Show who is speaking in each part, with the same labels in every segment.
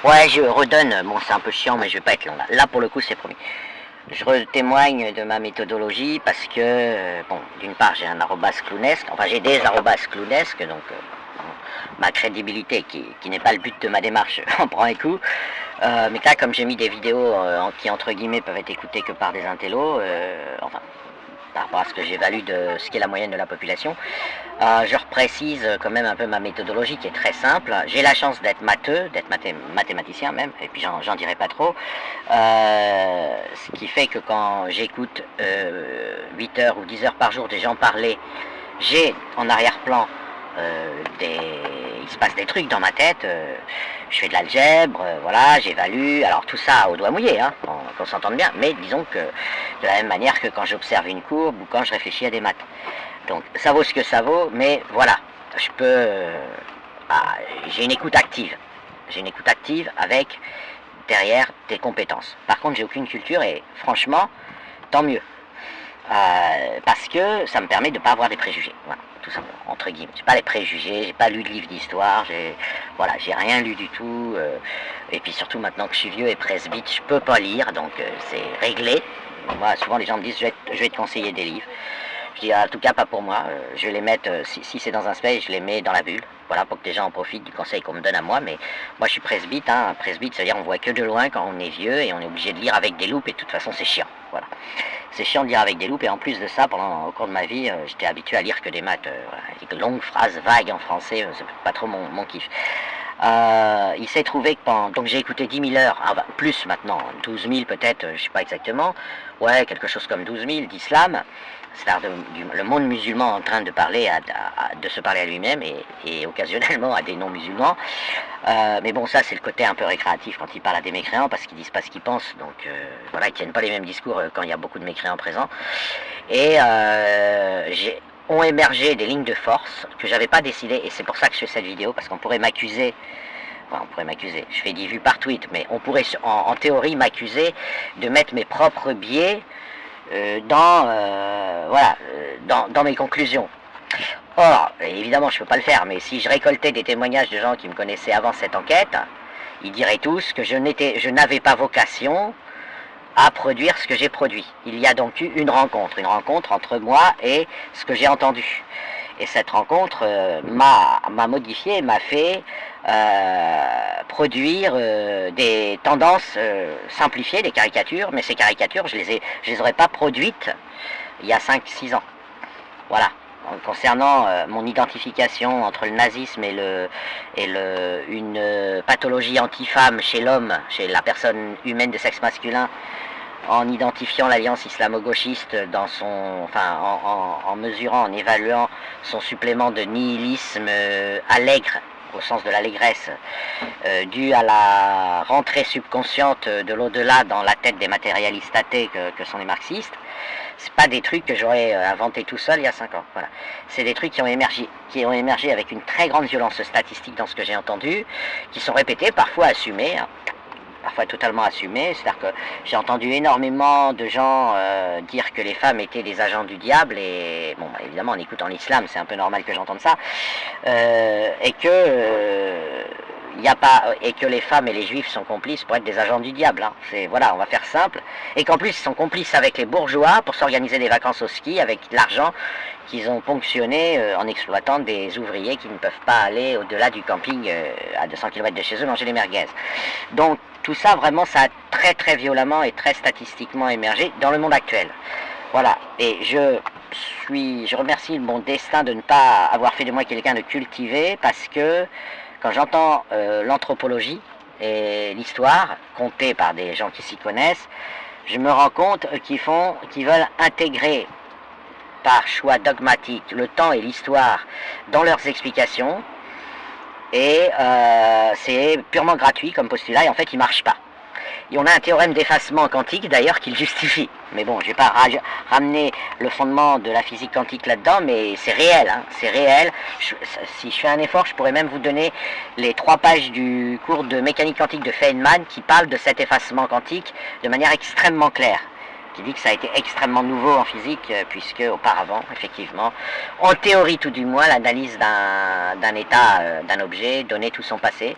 Speaker 1: Ouais, je redonne, bon c'est un peu chiant mais je vais pas être long là. Là pour le coup c'est promis. Je témoigne de ma méthodologie parce que, bon, d'une part j'ai un arrobas clownesque, enfin j'ai des arrobas clownesques, donc ma crédibilité, qui n'est pas le but de ma démarche, en prend un coup. Mais là, comme j'ai mis des vidéos qui, entre guillemets, peuvent être écoutées que par des intellos, enfin, par rapport à ce que j'évalue de ce qui est la moyenne de la population, je reprécise quand même un peu ma méthodologie qui est très simple. J'ai la chance d'être matheux, d'être mathématicien même, et puis j'en dirai pas trop. Ce qui fait que quand j'écoute 8 heures ou 10 heures par jour des gens parler, j'ai en arrière-plan il se passe des trucs dans ma tête, je fais de l'algèbre, voilà, j'évalue, alors tout ça au doigt mouillé, hein, qu'on s'entende bien, mais disons que de la même manière que quand j'observe une courbe ou quand je réfléchis à des maths. Donc ça vaut ce que ça vaut, mais voilà, je peux, j'ai une écoute active, avec derrière des compétences. Par contre j'ai aucune culture et franchement, tant mieux. Parce que ça me permet de ne pas avoir des préjugés, voilà, tout simplement, entre guillemets. J'ai pas les préjugés, j'ai pas lu de livre d'histoire, voilà, j'ai rien lu du tout, et puis surtout maintenant que je suis vieux et presbyte, je peux pas lire, donc c'est réglé. Moi, souvent les gens me disent je vais te conseiller des livres. Je dis en tout cas pas pour moi, je vais les mettre, si c'est dans un space, je les mets dans la bulle, voilà, pour que les gens en profitent du conseil qu'on me donne à moi, mais moi je suis presbyte, hein, presbyte, c'est-à-dire on voit que de loin quand on est vieux et on est obligé de lire avec des loupes et de toute façon c'est chiant, voilà. C'est chiant de lire avec des loupes et en plus de ça, au cours de ma vie, j'étais habitué à lire que des maths, voilà, des longues phrases vagues en français, c'est pas trop mon kiff. Il s'est trouvé que donc j'ai écouté 10 000 heures, plus maintenant, 12 000 peut-être, je sais pas exactement, ouais, quelque chose comme 12 000 d'islam, c'est-à-dire le monde musulman en train de parler de se parler à lui-même et occasionnellement à des non-musulmans. Mais bon, ça c'est le côté un peu récréatif quand ils parlent à des mécréants parce qu'ils disent pas ce qu'ils pensent, donc voilà, ils tiennent pas les mêmes discours quand il y a beaucoup de mécréants présents. Et ont émergé des lignes de force que j'avais pas décidé, et c'est pour ça que je fais cette vidéo, parce qu'on pourrait m'accuser, je fais 10 vues par tweet, mais on pourrait en théorie m'accuser de mettre mes propres biais dans mes conclusions. Or, évidemment je peux pas le faire, mais si je récoltais des témoignages de gens qui me connaissaient avant cette enquête, ils diraient tous que je n'avais pas vocation à produire ce que j'ai produit. Il y a donc eu une rencontre entre moi et ce que j'ai entendu. Et cette rencontre m'a modifié, m'a fait produire des tendances simplifiées, des caricatures, mais ces caricatures, je les aurais pas produites il y a 5-6 ans. Voilà. Concernant mon identification entre le nazisme et une pathologie anti-femme chez l'homme, chez la personne humaine de sexe masculin, en identifiant l'alliance islamo-gauchiste en mesurant, en évaluant son supplément de nihilisme allègre, au sens de l'allégresse, dû à la rentrée subconsciente de l'au-delà dans la tête des matérialistes athées que sont les marxistes. C'est pas des trucs que j'aurais inventé tout seul il y a 5 ans. Voilà. C'est des trucs qui ont émergé avec une très grande violence statistique dans ce que j'ai entendu, qui sont répétés, parfois assumés, hein, parfois totalement assumés. C'est-à-dire que j'ai entendu énormément de gens dire que les femmes étaient des agents du diable, et bon, évidemment en écoutant l'islam, c'est un peu normal que j'entende ça, et que les femmes et les juifs sont complices pour être des agents du diable, hein. Voilà, on va faire simple, et qu'en plus ils sont complices avec les bourgeois pour s'organiser des vacances au ski avec l'argent qu'ils ont ponctionné en exploitant des ouvriers qui ne peuvent pas aller au-delà du camping à 200 km de chez eux manger des merguez. Donc tout ça vraiment, ça a très très violemment et très statistiquement émergé dans le monde actuel. Voilà, et je remercie mon destin de ne pas avoir fait de moi quelqu'un de cultivé, parce que quand j'entends l'anthropologie et l'histoire contée par des gens qui s'y connaissent, je me rends compte qu'ils veulent intégrer par choix dogmatique le temps et l'histoire dans leurs explications, et c'est purement gratuit comme postulat, et en fait il ne marche pas. Et on a un théorème d'effacement quantique d'ailleurs qui le justifie. Mais bon, je ne vais pas ramener le fondement de la physique quantique là-dedans, mais c'est réel, hein, c'est réel. Si je fais un effort, je pourrais même vous donner les 3 pages du cours de mécanique quantique de Feynman qui parlent de cet effacement quantique de manière extrêmement claire. qui dit que ça a été extrêmement nouveau en physique, puisque auparavant, effectivement, en théorie tout du moins, l'analyse d'un état, d'un objet donnait tout son passé,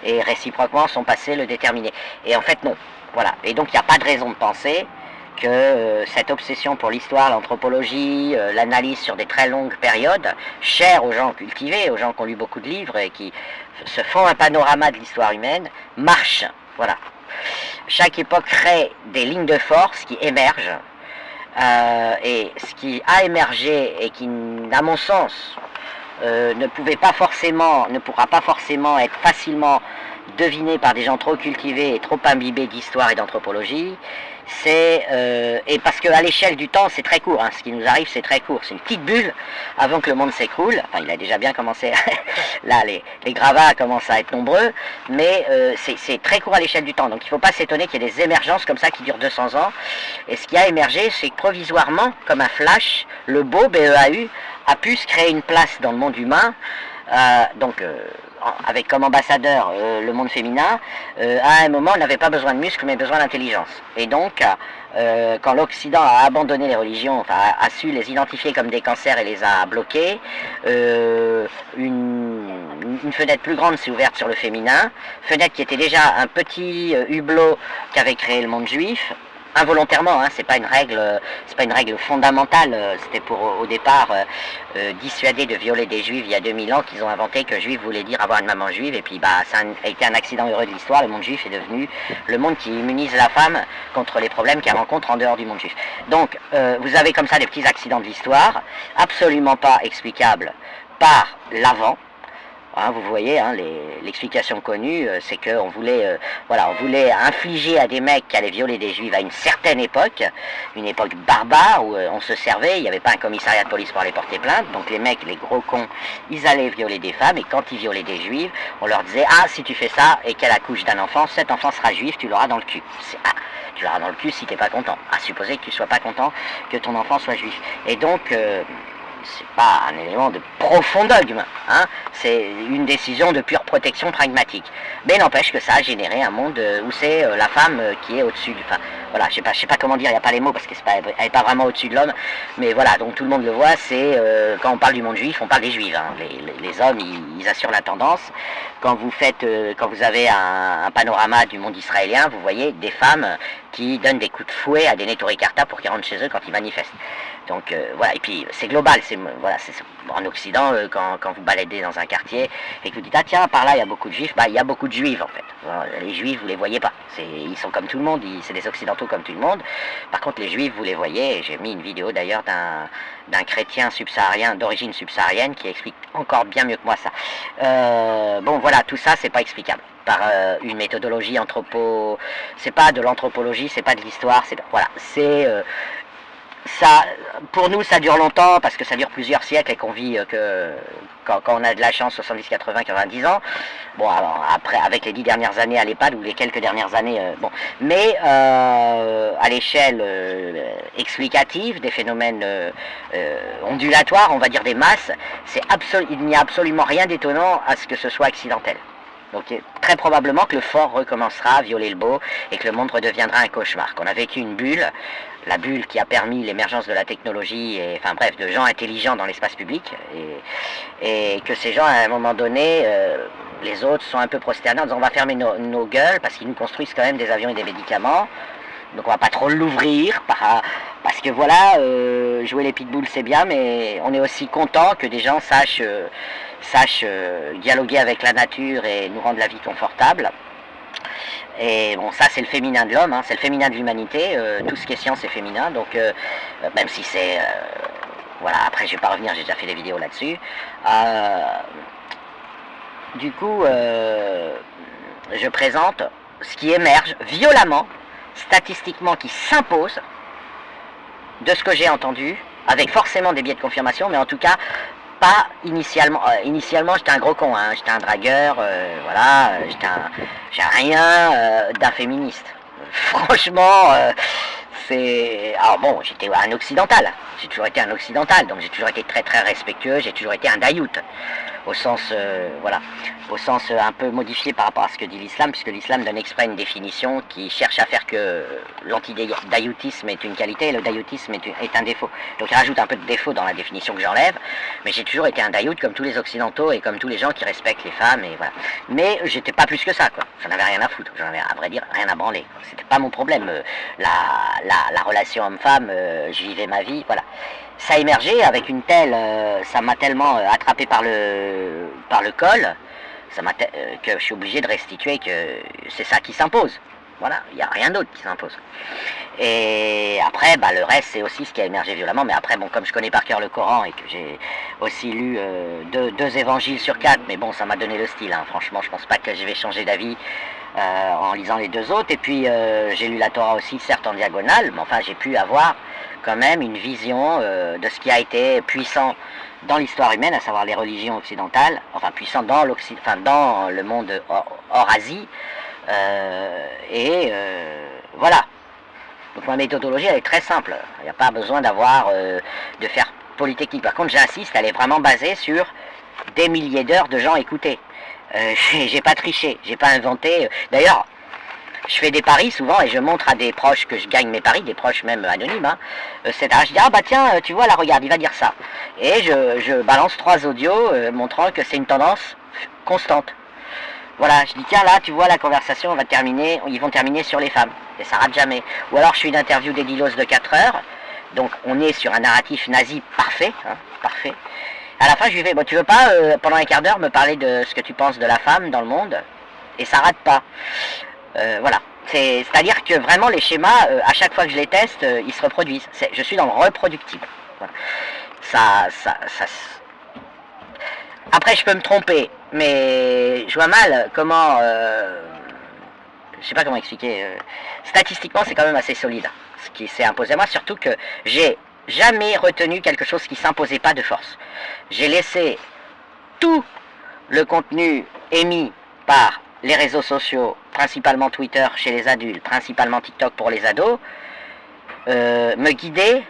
Speaker 1: et réciproquement son passé le déterminait. Et en fait non, voilà. Et donc il n'y a pas de raison de penser que cette obsession pour l'histoire, l'anthropologie, l'analyse sur des très longues périodes, chère aux gens cultivés, aux gens qui ont lu beaucoup de livres et qui se font un panorama de l'histoire humaine, marche. Voilà. Chaque époque crée des lignes de force qui émergent, et ce qui a émergé et qui, à mon sens, ne pourra pas forcément être facilement deviné par des gens trop cultivés et trop imbibés d'histoire et d'anthropologie, et parce qu'à l'échelle du temps c'est très court, hein, ce qui nous arrive c'est très court, c'est une petite bulle avant que le monde s'écroule. Enfin, il a déjà bien commencé, là les gravats commencent à être nombreux, mais c'est très court à l'échelle du temps, donc il ne faut pas s'étonner qu'il y ait des émergences comme ça qui durent 200 ans, et ce qui a émergé c'est que provisoirement, comme un flash, le beau BEAU a pu se créer une place dans le monde humain, avec comme ambassadeur le monde féminin. À un moment, on n'avait pas besoin de muscles, mais besoin d'intelligence. Et donc, quand l'Occident a abandonné les religions, enfin, a su les identifier comme des cancers et les a bloqués, une fenêtre plus grande s'est ouverte sur le féminin, fenêtre qui était déjà un petit hublot qu'avait créé le monde juif, involontairement, hein, c'est pas une règle fondamentale, c'était pour au départ dissuader de violer des juifs il y a 2000 ans qu'ils ont inventé que juif voulait dire avoir une maman juive, et puis bah ça a été un accident heureux de l'histoire. Le monde juif est devenu le monde qui immunise la femme contre les problèmes qu'elle rencontre en dehors du monde juif. Donc vous avez comme ça des petits accidents de l'histoire, absolument pas explicables par l'avant. Hein, vous voyez, hein, l'explication connue, c'est qu'on voulait, on voulait infliger à des mecs qui allaient violer des juifs à une certaine époque, une époque barbare où on se servait, il n'y avait pas un commissariat de police pour aller porter plainte, donc les mecs, les gros cons, ils allaient violer des femmes, et quand ils violaient des juifs, on leur disait, ah, si tu fais ça et qu'elle accouche d'un enfant, cet enfant sera juif, tu l'auras dans le cul. Tu l'auras dans le cul si t'es pas content, à supposer que tu sois pas content que ton enfant soit juif. Et donc, c'est pas un élément de profond dogme, hein, c'est une décision de pure protection pragmatique. Mais n'empêche que ça a généré un monde où c'est la femme qui est au-dessus du... Enfin, voilà, je sais pas comment dire, il n'y a pas les mots parce qu'elle n'est pas vraiment au-dessus de l'homme, mais voilà, donc tout le monde le voit, c'est quand on parle du monde juif, on parle des juifs, hein. Les hommes, ils assurent la tendance. Quand vous avez un panorama du monde israélien, vous voyez des femmes qui donnent des coups de fouet à des Neturei Karta pour qu'ils rentrent chez eux quand ils manifestent. Donc voilà, et puis c'est global, c'est en Occident, quand vous baladez dans un quartier et que vous dites, ah tiens, par là il y a beaucoup de juifs, bah il y a beaucoup de juifs en fait. Les juifs, vous les voyez pas, ils sont comme tout le monde, c'est des occidentaux comme tout le monde. Par contre les juifs, vous les voyez, et j'ai mis une vidéo d'ailleurs d'un chrétien subsaharien, d'origine subsaharienne, qui explique encore bien mieux que moi ça. Bon voilà, tout ça c'est pas explicable par une méthodologie c'est pas de l'anthropologie, c'est pas de l'histoire, ça, pour nous, ça dure longtemps parce que ça dure plusieurs siècles et qu'on vit quand on a de la chance, 70, 80, 90 ans. Bon, alors, après, avec les 10 dernières années à l'EHPAD ou les quelques dernières années, bon. Mais à l'échelle explicative des phénomènes ondulatoires, on va dire des masses, il n'y a absolument rien d'étonnant à ce que ce soit accidentel. Donc très probablement que le fort recommencera à violer le beau et que le monde redeviendra un cauchemar. Qu'on a vécu une bulle, la bulle qui a permis l'émergence de la technologie, et enfin bref, de gens intelligents dans l'espace public, et que ces gens, à un moment donné, les autres sont un peu prosternés en disant on va fermer nos gueules parce qu'ils nous construisent quand même des avions et des médicaments. Donc on va pas trop l'ouvrir, parce que voilà, jouer les pitbulls c'est bien, mais on est aussi content que des gens sachent dialoguer avec la nature et nous rendre la vie confortable. Et bon, ça c'est le féminin de l'homme, hein, c'est le féminin de l'humanité, tout ce qui est science est féminin, donc même si c'est... voilà, après je vais pas revenir, j'ai déjà fait des vidéos là-dessus. Du coup, je présente ce qui émerge violemment, statistiquement, qui s'impose de ce que j'ai entendu, avec forcément des biais de confirmation, mais en tout cas pas initialement. Initialement j'étais un gros con, hein, j'étais un dragueur, voilà, j'ai rien d'un féministe. Franchement, c'est... Alors bon, j'étais un occidental, j'ai toujours été un occidental, donc j'ai toujours été très très respectueux, j'ai toujours été un dayout. au sens, voilà, au sens un peu modifié par rapport à ce que dit l'islam, puisque l'islam donne exprès une définition qui cherche à faire que l'antidaïoutisme est une qualité et le daïoutisme est un défaut. Donc il rajoute un peu de défaut dans la définition que j'enlève, mais j'ai toujours été un daïout comme tous les occidentaux et comme tous les gens qui respectent les femmes, et voilà. Mais j'étais pas plus que ça, quoi. J'en avais rien à foutre, j'en avais, à vrai dire, rien à branler. C'était pas mon problème. La relation homme-femme, je vivais ma vie, voilà. Ça a émergé avec une telle, ça m'a tellement attrapé par le col, que je suis obligé de restituer que c'est ça qui s'impose. Voilà, il n'y a rien d'autre qui s'impose. Et après, bah, le reste, c'est aussi ce qui a émergé violemment. Mais après, bon, comme je connais par cœur le Coran et que j'ai aussi lu deux évangiles sur 4, mais bon, ça m'a donné le style. Hein. Franchement, je pense pas que je vais changer d'avis en lisant les deux autres. Et puis, j'ai lu la Torah aussi, certes en diagonale, mais enfin, j'ai pu avoir quand même une vision de ce qui a été puissant dans l'histoire humaine, à savoir les religions occidentales, enfin puissant dans dans le monde hors Asie, voilà. Donc ma méthodologie, elle est très simple. Il n'y a pas besoin de faire polytechnique. Par contre, j'insiste, elle est vraiment basée sur des milliers d'heures de gens écoutés. J'ai pas triché, j'ai pas inventé. D'ailleurs, je fais des paris souvent et je montre à des proches que je gagne mes paris, des proches même anonymes. Hein, je dis, ah bah tiens, tu vois là, regarde, il va dire ça. Et je balance 3 audios montrant que c'est une tendance constante. Voilà, je dis, tiens là, tu vois, la conversation va terminer, ils vont terminer sur les femmes. Et ça rate jamais. Ou alors je fais une interview d'Edilos de 4 heures. Donc on est sur un narratif nazi parfait, hein, parfait. À la fin, je lui fais, bon, tu veux pas, pendant un quart d'heure, me parler de ce que tu penses de la femme dans le monde? Et ça rate pas. Voilà. C'est-à-dire que vraiment les schémas, à chaque fois que je les teste, ils se reproduisent. Je suis dans le reproductible. Voilà. Après, je peux me tromper, mais je vois mal comment... je sais pas comment expliquer. Statistiquement, c'est quand même assez solide, ce qui s'est imposé à moi, surtout que j'ai jamais retenu quelque chose qui s'imposait pas de force. J'ai laissé tout le contenu émis par les réseaux sociaux, principalement Twitter chez les adultes, principalement TikTok pour les ados, me guider,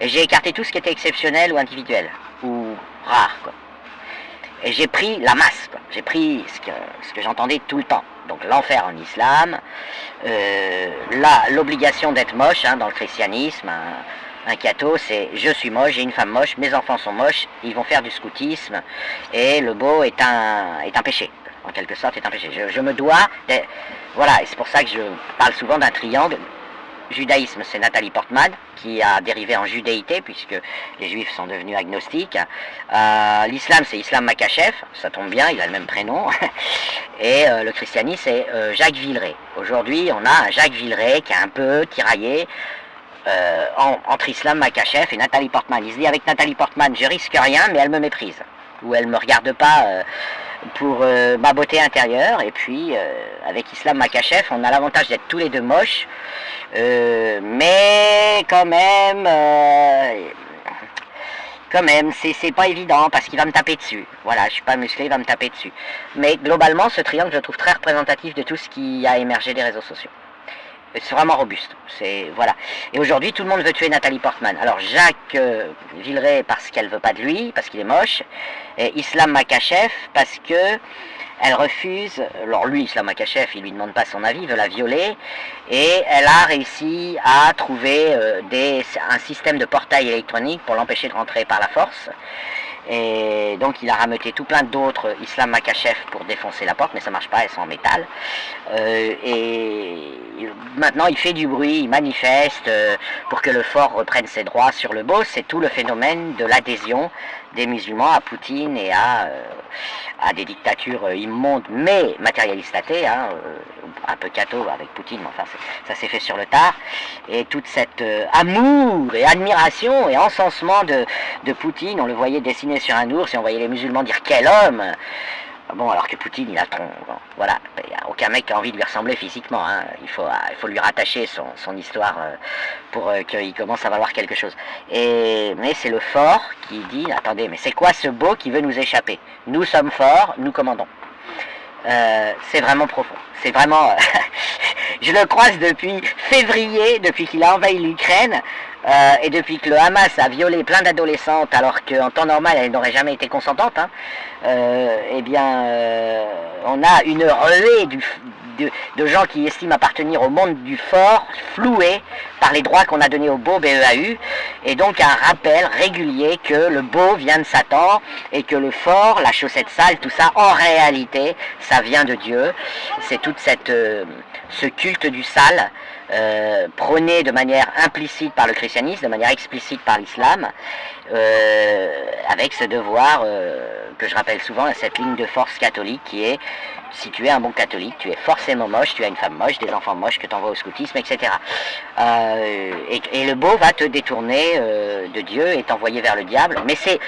Speaker 1: et j'ai écarté tout ce qui était exceptionnel ou individuel, ou rare, quoi. Et j'ai pris la masse, quoi. J'ai pris ce que j'entendais tout le temps. Donc l'enfer en islam, l'obligation d'être moche, hein, dans le christianisme, un catho, c'est je suis moche, j'ai une femme moche, mes enfants sont moches, ils vont faire du scoutisme, et le beau est un péché. En quelque sorte, est un péché. Je me dois... Voilà, et c'est pour ça que je parle souvent d'un triangle. Judaïsme, c'est Nathalie Portman, qui a dérivé en judéité, puisque les juifs sont devenus agnostiques. L'islam, c'est Islam Makachev, ça tombe bien, il a le même prénom. Et le christianisme, c'est Jacques Villeray. Aujourd'hui, on a un Jacques Villeray qui est un peu tiraillé entre Islam Makachev et Nathalie Portman. Il se dit, avec Nathalie Portman, je risque rien, mais elle me méprise. Ou elle me regarde pas... pour ma beauté intérieure, et puis avec Islam Makachev, on a l'avantage d'être tous les deux moches, mais quand même, c'est pas évident, parce qu'il va me taper dessus. Voilà, je suis pas musclé, il va me taper dessus. Mais globalement, ce triangle, je le trouve très représentatif de tout ce qui a émergé des réseaux sociaux. C'est vraiment robuste, voilà. Et aujourd'hui, tout le monde veut tuer Nathalie Portman. Alors Jacques Villeray parce qu'elle veut pas de lui, parce qu'il est moche, et Islam Makachev parce que elle refuse. Alors lui, Islam Makachev, il lui demande pas son avis, il veut la violer, et elle a réussi à trouver un système de portail électronique pour l'empêcher de rentrer par la force. Et donc il a rameuté tout plein d'autres Islam Makachev pour défoncer la porte, mais ça marche pas, elles sont en métal. Et maintenant il fait du bruit, il manifeste pour que le fort reprenne ses droits sur le beau. C'est tout le phénomène de l'adhésion des musulmans à Poutine et à des dictatures immondes mais matérialistes athées, hein, un peu catho avec Poutine, mais enfin ça s'est fait sur le tard. Et toute cette amour et admiration et encensement de Poutine, on le voyait dessiner sur un ours et on voyait les musulmans dire quel homme. Bon, alors que Poutine, il a voilà, il n'y a aucun mec qui a envie de lui ressembler physiquement, hein. Il faut lui rattacher son histoire pour qu'il commence à valoir quelque chose. Mais c'est le fort qui dit, attendez, mais c'est quoi ce beau qui veut nous échapper? Nous sommes forts, nous commandons. C'est vraiment profond. C'est vraiment... je le croise depuis février, depuis qu'il a envahi l'Ukraine. Et depuis que le Hamas a violé plein d'adolescentes, alors qu'en temps normal elles n'auraient jamais été consentantes, hein, eh bien, on a une relée de gens qui estiment appartenir au monde du fort, floués par les droits qu'on a donnés au beau BEAU, et donc un rappel régulier que le beau vient de Satan, et que le fort, la chaussette sale, tout ça, en réalité, ça vient de Dieu. C'est toute ce culte du sale, prôné de manière implicite par le christianisme, de manière explicite par l'islam, avec ce devoir que je rappelle souvent, cette ligne de force catholique qui est: si tu es un bon catholique, tu es forcément moche, tu as une femme moche, des enfants moches que tu envoies au scoutisme, etc. Et le beau va te détourner de Dieu et t'envoyer vers le diable. Mais c'est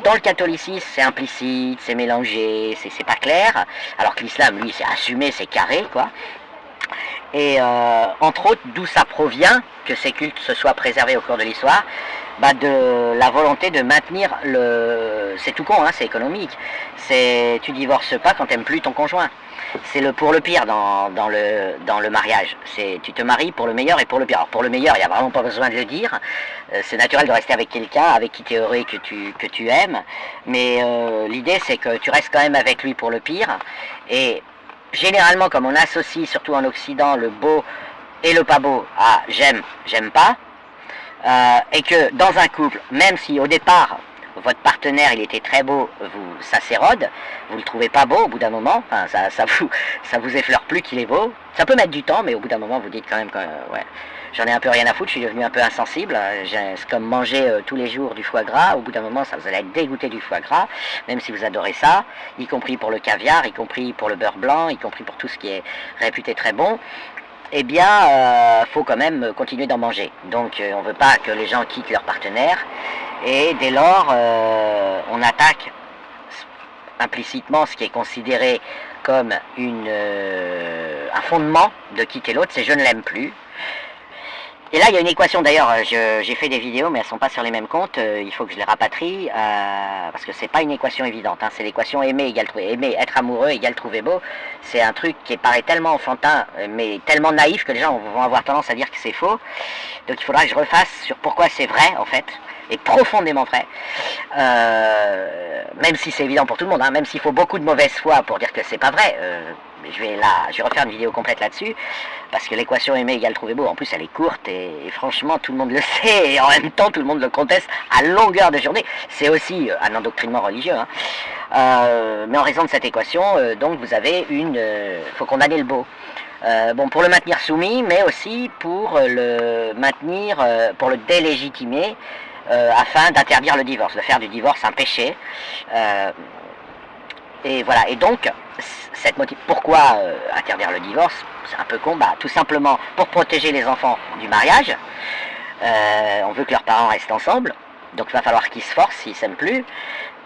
Speaker 1: dans le catholicisme, c'est implicite, c'est mélangé, c'est pas clair. Alors que l'islam, lui, c'est assumé, c'est carré, quoi. Et entre autres, d'où ça provient que ces cultes se soient préservés au cours de l'histoire, bah de la volonté de maintenir le... C'est tout con, hein, c'est économique. C'est tu divorces pas quand t'aimes plus ton conjoint. C'est le pour le pire dans le mariage. C'est tu te maries pour le meilleur et pour le pire. Alors pour le meilleur, il n'y a vraiment pas besoin de le dire. C'est naturel de rester avec quelqu'un avec qui tu es heureux et que tu aimes. Mais l'idée, c'est que tu restes quand même avec lui pour le pire. Et généralement, comme on associe, surtout en Occident, le beau et le pas beau à j'aime pas, et que dans un couple, même si au départ votre partenaire il était très beau, ça s'érode, vous le trouvez pas beau au bout d'un moment, enfin, ça vous effleure plus qu'il est beau, ça peut mettre du temps, mais au bout d'un moment vous dites quand même ouais, j'en ai un peu rien à foutre, je suis devenu un peu insensible, c'est comme manger tous les jours du foie gras, au bout d'un moment vous allez être dégoûté du foie gras, même si vous adorez ça, y compris pour le caviar, y compris pour le beurre blanc, y compris pour tout ce qui est réputé très bon. Eh bien, faut quand même continuer d'en manger. Donc, on ne veut pas que les gens quittent leur partenaire. Et dès lors, on attaque implicitement ce qui est considéré comme un fondement de quitter l'autre, c'est je ne l'aime plus. Et là, il y a une équation, d'ailleurs, j'ai fait des vidéos, mais elles ne sont pas sur les mêmes comptes, il faut que je les rapatrie, parce que c'est pas une équation évidente, hein, c'est l'équation aimer égale trouver, aimer, être amoureux égale trouver beau, c'est un truc qui paraît tellement enfantin, mais tellement naïf que les gens vont avoir tendance à dire que c'est faux, donc il faudra que je refasse sur pourquoi c'est vrai, en fait, et profondément vrai, même si c'est évident pour tout le monde, hein, même s'il faut beaucoup de mauvaise foi pour dire que c'est pas vrai, je vais refaire une vidéo complète là-dessus, parce que l'équation aimer égale trouver beau, en plus elle est courte et franchement tout le monde le sait et en même temps tout le monde le conteste à longueur de journée. C'est aussi un endoctrinement religieux, hein. Mais en raison de cette équation, donc vous avez faut condamner le beau. Bon, pour le maintenir soumis, mais aussi pour le maintenir, pour le délégitimer, afin d'interdire le divorce, de faire du divorce un péché. Et voilà, et donc, pourquoi interdire le divorce? C'est un peu con, tout simplement pour protéger les enfants du mariage. On veut que leurs parents restent ensemble, donc il va falloir qu'ils se forcent s'ils s'aiment plus.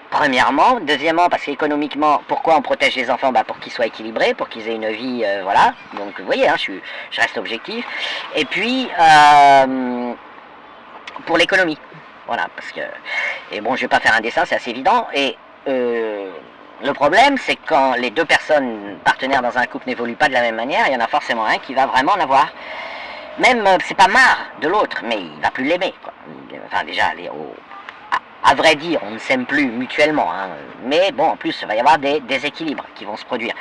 Speaker 1: Premièrement. Deuxièmement, parce qu'économiquement, pourquoi on protège les enfants? Pour qu'ils soient équilibrés, pour qu'ils aient une vie, voilà. Donc vous voyez, hein, je reste objectif. Et puis, pour l'économie. Voilà, parce que... Et bon, je vais pas faire un dessin, c'est assez évident. Et le problème, c'est que quand les deux personnes partenaires dans un couple n'évoluent pas de la même manière, il y en a forcément un qui va vraiment en avoir. Même, c'est pas marre de l'autre, mais il va plus l'aimer, quoi. Enfin, déjà, à vrai dire, on ne s'aime plus mutuellement, hein. Mais bon, en plus, il va y avoir des déséquilibres qui vont se produire.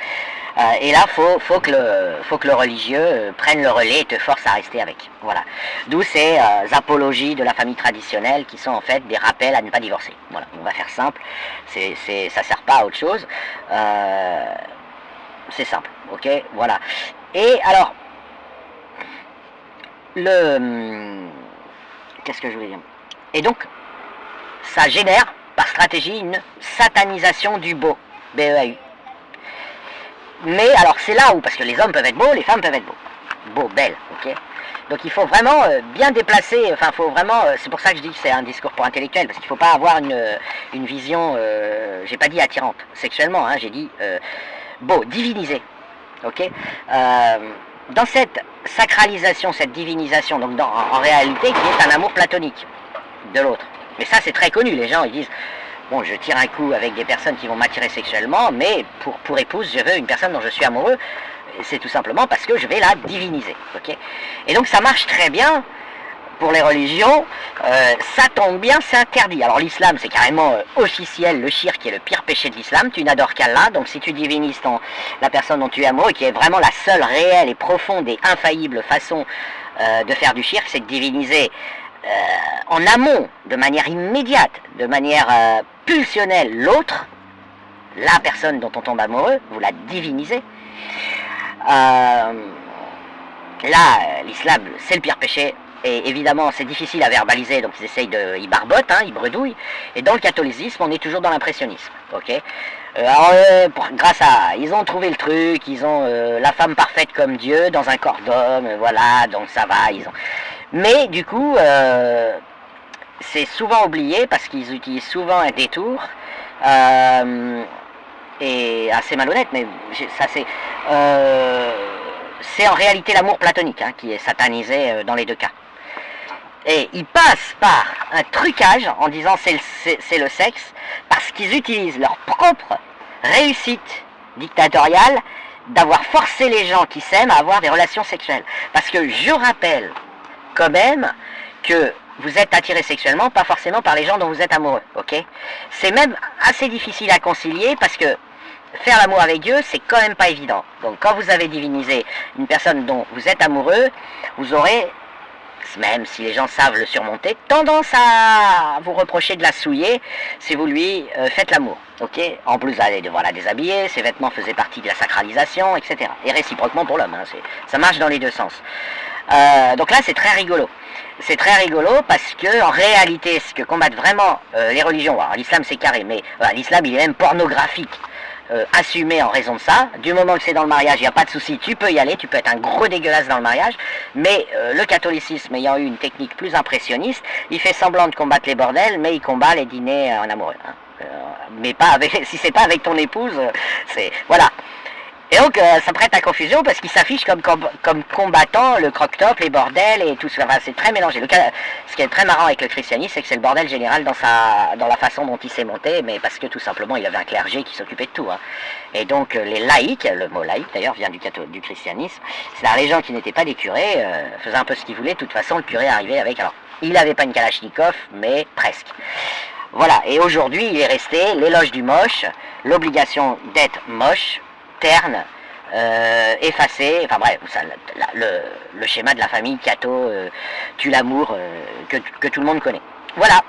Speaker 1: Et là, faut que le religieux prenne le relais et te force à rester avec. Voilà. D'où ces apologies de la famille traditionnelle qui sont en fait des rappels à ne pas divorcer. Voilà. On va faire simple. Ça sert pas à autre chose. C'est simple. Ok. Voilà. Et alors, qu'est-ce que je voulais dire? Et donc, ça génère par stratégie une satanisation du beau. BEAU. Mais alors c'est là où, parce que les hommes peuvent être beaux, les femmes peuvent être beaux. Beaux, belles, ok. Donc il faut vraiment bien déplacer, enfin faut vraiment, c'est pour ça que je dis que c'est un discours pour intellectuels, parce qu'il ne faut pas avoir une vision, j'ai pas dit attirante sexuellement, hein, j'ai dit beau, divinisé, ok. Dans cette sacralisation, cette divinisation, donc en réalité qui est un amour platonique de l'autre. Mais ça c'est très connu, les gens ils disent... Bon, je tire un coup avec des personnes qui vont m'attirer sexuellement, mais pour épouse, je veux une personne dont je suis amoureux. C'est tout simplement parce que je vais la diviniser. Okay, et donc ça marche très bien pour les religions, ça tombe bien, c'est interdit. Alors l'islam, c'est carrément officiel, le shirk est le pire péché de l'islam, tu n'adores qu'Allah, donc si tu divinises la personne dont tu es amoureux, qui est vraiment la seule réelle et profonde et infaillible façon de faire du shirk, c'est de diviniser en amont, de manière immédiate, de manière pulsionnelle, l'autre, la personne dont on tombe amoureux, vous la divinisez. Là, l'islam, c'est le pire péché. Et évidemment, c'est difficile à verbaliser, donc ils essayent ils barbotent, hein, ils bredouillent. Et dans le catholicisme, on est toujours dans l'impressionnisme, ok. Alors, grâce à... Ils ont trouvé le truc, ils ont la femme parfaite comme Dieu, dans un corps d'homme, voilà, donc ça va, ils ont... Mais, du coup, c'est souvent oublié, parce qu'ils utilisent souvent un détour, et assez malhonnête, mais ça c'est en réalité l'amour platonique, hein, qui est satanisé dans les deux cas. Et ils passent par un trucage en disant c'est le sexe, parce qu'ils utilisent leur propre réussite dictatoriale d'avoir forcé les gens qui s'aiment à avoir des relations sexuelles. Parce que je rappelle quand même que vous êtes attiré sexuellement, pas forcément par les gens dont vous êtes amoureux, ok? C'est même assez difficile à concilier parce que faire l'amour avec Dieu, c'est quand même pas évident. Donc quand vous avez divinisé une personne dont vous êtes amoureux, vous aurez, même si les gens savent le surmonter, tendance à vous reprocher de la souiller si vous lui faites l'amour. Ok, en plus, allez devoir la déshabiller, ses vêtements faisaient partie de la sacralisation, etc. Et réciproquement pour l'homme, hein, ça marche dans les deux sens. Donc là, c'est très rigolo. C'est très rigolo parce que en réalité, ce que combattent vraiment les religions, alors l'islam c'est carré, mais l'islam il est même pornographique. Assumé en raison de ça, du moment que c'est dans le mariage, il n'y a pas de souci, tu peux y aller, tu peux être un gros dégueulasse dans le mariage, mais le catholicisme ayant eu une technique plus impressionniste, il fait semblant de combattre les bordels, mais il combat les dîners en amoureux. Hein. Mais pas avec, si c'est pas avec ton épouse, c'est... Voilà. Et donc ça prête à confusion parce qu'il s'affiche comme combattant le croque-top, les bordels et tout ça. Enfin, c'est très mélangé. Ce qui est très marrant avec le christianisme, c'est que c'est le bordel général dans la façon dont il s'est monté, mais parce que tout simplement il avait un clergé qui s'occupait de tout. Hein. Et donc les laïcs, le mot laïc d'ailleurs vient du christianisme, c'est-à-dire les gens qui n'étaient pas des curés faisaient un peu ce qu'ils voulaient. De toute façon, le curé arrivait avec... Alors, il n'avait pas une kalachnikov, mais presque. Voilà. Et aujourd'hui, il est resté l'éloge du moche, l'obligation d'être moche, terne, effacé, enfin bref, ça, le schéma de la famille catho, tue l'amour, que tout le monde connaît. Voilà.